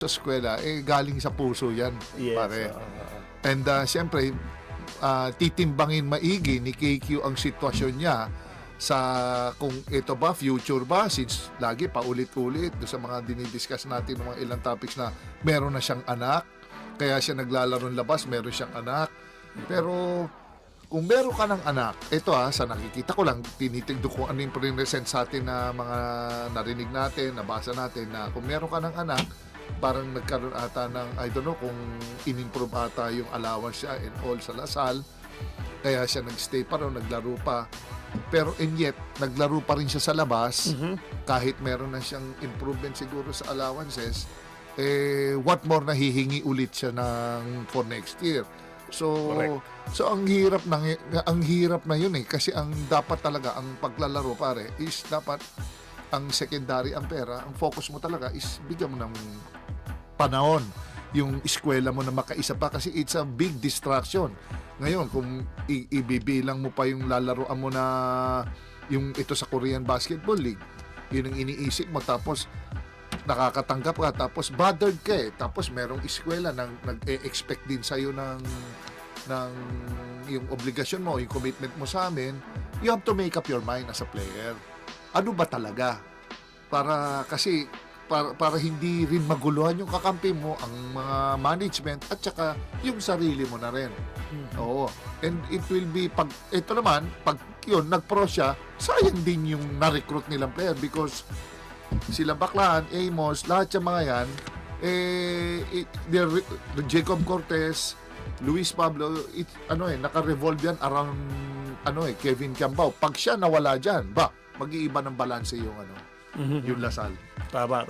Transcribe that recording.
sa eskwela, galing sa puso yan, Yes. pare. And siyempre, titimbangin maigi ni KQ ang sitwasyon niya sa kung ito ba, future ba, since lagi paulit-ulit do sa mga dinidiscuss natin ng mga ilang topics na meron na siyang anak, kaya siya naglalaro labas, meron siyang anak. Pero kung meron ka ng anak, ito sa nakikita ko lang, tinitigdo ko ano yung present sa atin na mga narinig natin, nabasa natin, na kung meron ka ng anak, parang nagkaroon ata ng, I don't know, kung in-improve ata yung allowance siya and all sa Lasal, kaya siya nagstay pa rin, naglaro pa. Pero and yet, naglaro pa rin siya sa labas, kahit meron na siyang improvement siguro sa allowances, what more na hihingi ulit siya for next year. So, Correct. so ang hirap na yun kasi ang dapat talaga, ang paglalaro pare, is dapat ang secondary ang pera, ang focus mo talaga is bigyan mo ng panahon yung eskwela mo na makaisa pa kasi it's a big distraction. Ngayon, kung ibibilang mo pa yung lalaroan mo na yung ito sa Korean Basketball League, yun ang iniisip mo, tapos nakakatanggap ka, tapos bothered ka tapos merong eskwela nang nag-e-expect din sa'yo ng yung obligasyon mo, yung commitment mo sa amin, you have to make up your mind as a player. Ano ba talaga? Kasi para hindi rin maguluhan yung kakampi mo, ang mga management, at saka yung sarili mo na rin. Oo. And it will be, pag yun, nag-pro siya, sayang din yung na-recruit nilang player because sila Baklaan, Amos, lahat yung mga yan, Jacob Cortez, Luis Pablo, naka-revolve yan around Kevin Cambao. Pag siya nawala dyan, mag-iiba ng balanse yung yung Lasal. Tama.